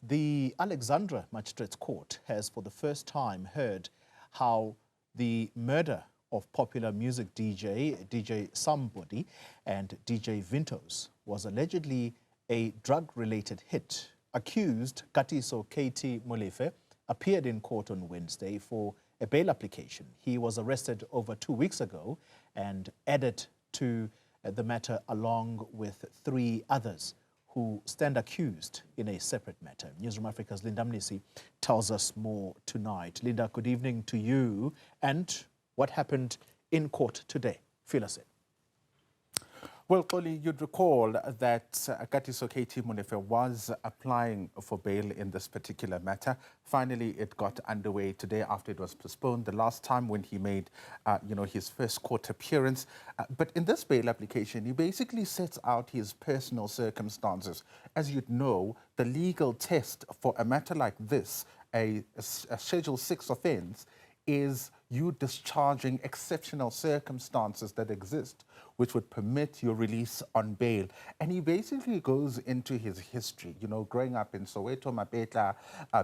The Alexandra Magistrate Court has for the first time heard how the murder of popular music DJ Sumbody and DJ Vintos was allegedly a drug-related hit. Accused Katiso KT Molefe appeared in court on Wednesday for a bail application. He was arrested over 2 weeks ago and added to the matter along with 3 others who stand accused in a separate matter. Newzroom Afrika's Linda Mnisi tells us more tonight. Linda, good evening to you. And what happened in court today? Fill us in. Well, Koli, you'd recall that Katiso KT Molefe was applying for bail in this particular matter. Finally, it got underway today after it was postponed the last time when he made, his first court appearance. But in this bail application, he basically sets out his personal circumstances. As you'd know, the legal test for a matter like this, a Schedule 6 offence, is you discharging exceptional circumstances that exist which would permit your release on bail. And he basically goes into his history, growing up in Soweto, Mapetla,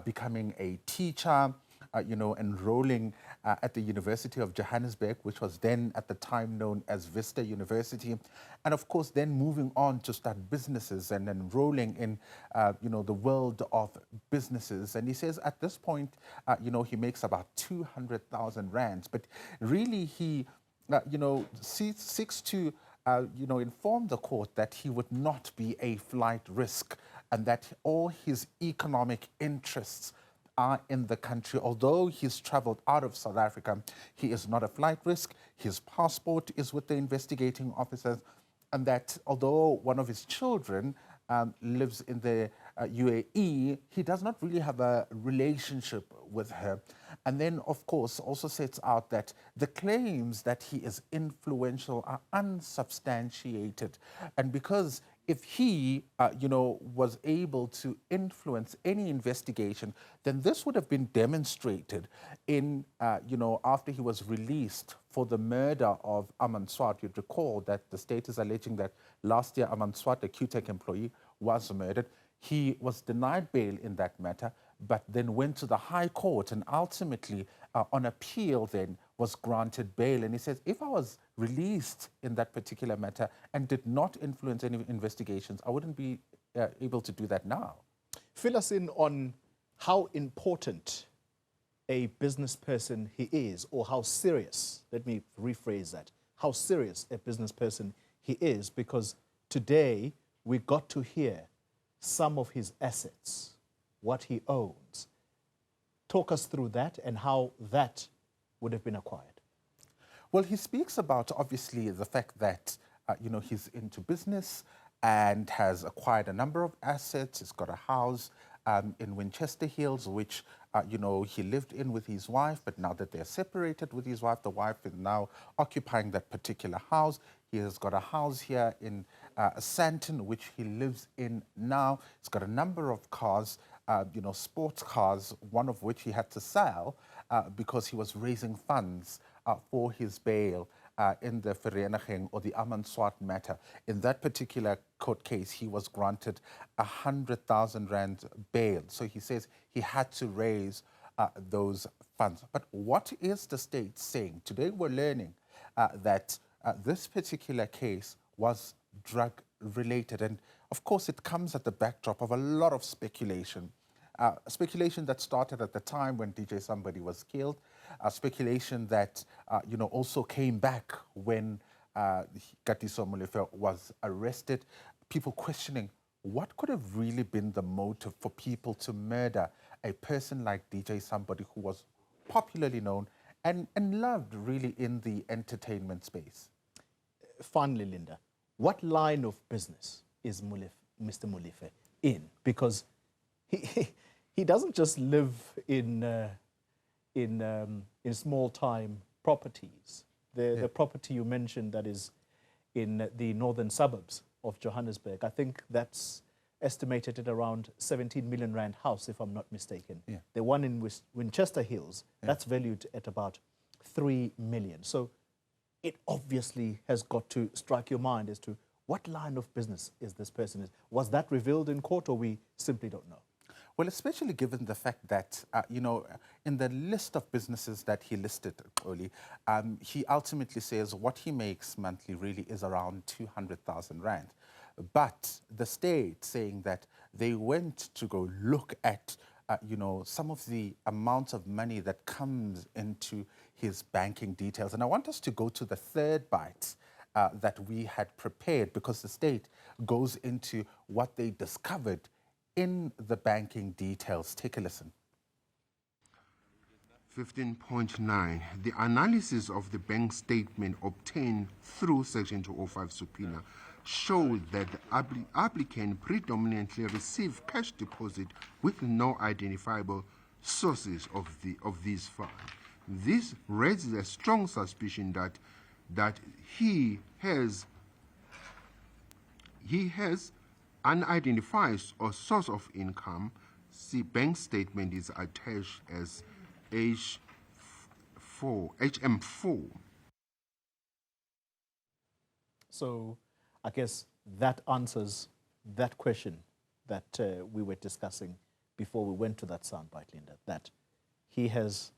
becoming a teacher, enrolling at the University of Johannesburg, which was then at the time known as Vista University. And of course, then moving on to start businesses and enrolling in, the world of businesses. And he says at this point, he makes about 200,000 rands. But really, he seeks to, inform the court that he would not be a flight risk and that all his economic interests are in the country. Although he's traveled out of South Africa, he is not a flight risk. His passport is with the investigating officers, and that although one of his children lives in the UAE, he does not really have a relationship with her. And then, of course, also sets out that the claims that he is influential are unsubstantiated. And because if he, was able to influence any investigation, then this would have been demonstrated in, after he was released for the murder of Aman Swart. You'd recall that the state is alleging that last year Aman Swart, a QTech employee, was murdered. He was denied bail in that matter, but then went to the High Court and ultimately, on appeal then, was granted bail. And he says, if I was released in that particular matter and did not influence any investigations, I wouldn't be able to do that now. Fill us in on how important a business person he is, or how serious, let me rephrase that, how serious a business person he is, because today we got to hear some of his assets, what he owns. Talk us through that and how that would have been acquired. Well, he speaks about, obviously, the fact that, he's into business and has acquired a number of assets. He's got a house in Winchester Hills, which, he lived in with his wife, but now that they're separated with his wife, the wife is now occupying that particular house. He has got a house here in Sandton, which he lives in now. He's got a number of cars, sports cars, one of which he had to sell because he was raising funds for his bail in the Vereniging or the Aman Swart matter. In that particular court case, he was granted 100,000 rand bail. So he says he had to raise those funds. But what is the state saying? Today we're learning that this particular case was drug-related. And of course, it comes at the backdrop of a lot of speculation. Speculation that started at the time when DJ Sumbody was killed, speculation that, also came back when Katiso Molefe was arrested, people questioning what could have really been the motive for people to murder a person like DJ Sumbody, who was popularly known and loved really in the entertainment space. Finally, Linda, what line of business is Mr. Molefe in? Because he doesn't just live in small-time properties. The property you mentioned that is in the northern suburbs of Johannesburg, I think that's estimated at around 17 million rand house, if I'm not mistaken. Yeah. The one in Winchester Hills, that's valued at about 3 million. So it obviously has got to strike your mind as to what line of business is this person in. Was that revealed in court, or we simply don't know? Well, especially given the fact that, you know, in the list of businesses that he listed, Oli, he ultimately says what he makes monthly really is around 200,000 rand. But the state saying that they went to go look at, you know, some of the amounts of money that comes into his banking details. And I want us to go to the third bite that we had prepared, because the state goes into what they discovered in the banking details. Take a listen. 15.9. The analysis of the bank statement obtained through Section 205 subpoena showed that the applicant predominantly received cash deposit with no identifiable sources of these funds. This raises a strong suspicion that he has unidentified or source of income. The bank statement is attached as HM4. So I guess that answers that question that we were discussing before we went to that soundbite, Linda, that he has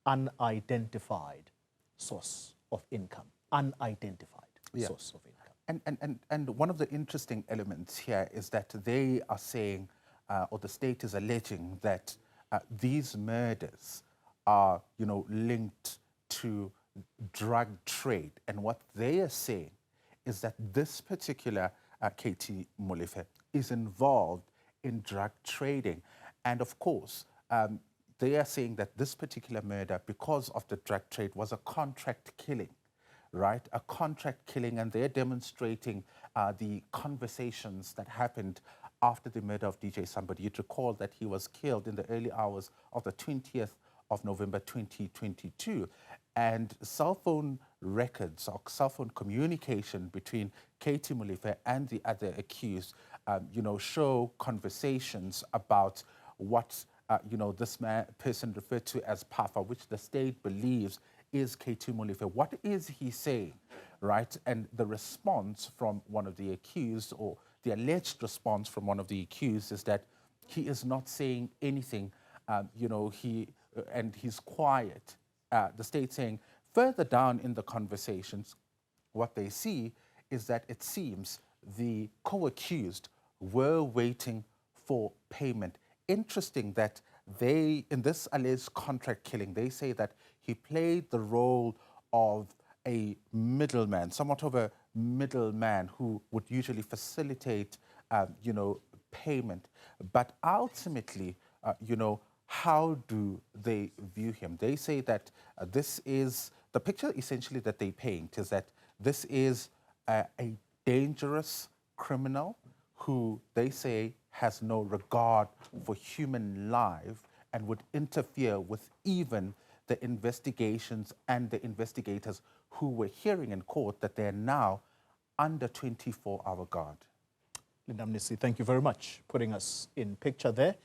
unidentified source of income, unidentified source of income. And one of the interesting elements here is that they are saying, or the state is alleging, that these murders are, you know, linked to drug trade. And what they are saying is that this particular KT Molefe is involved in drug trading. And of course, they are saying that this particular murder, because of the drug trade, was a contract killing, right? A contract killing, and they're demonstrating the conversations that happened after the murder of DJ Sumbody. You'd recall that he was killed in the early hours of the 20th of November 2022. And cell phone records or cell phone communication between KT Molefe and the other accused, you know, show conversations about what, you know, this person referred to as Pafa, which the state believes is KT Molefe. What is he saying, right? And the response from one of the accused, or the alleged response from one of the accused, is that he is not saying anything, you know, and he's quiet. The state saying further down in the conversations, what they see is that it seems the co-accused were waiting for payment. Interesting that they, in this alleged contract killing, they say that he played the role of a middleman, somewhat of a middleman who would usually facilitate, you know, payment. But ultimately, you know, how do they view him? They say that this is, the picture essentially that they paint is that this is a dangerous criminal who they say has no regard for human life and would interfere with even the investigations and the investigators who were hearing in court that they're now under 24-hour guard. Linda Mnisi, thank you very much for putting us in picture there.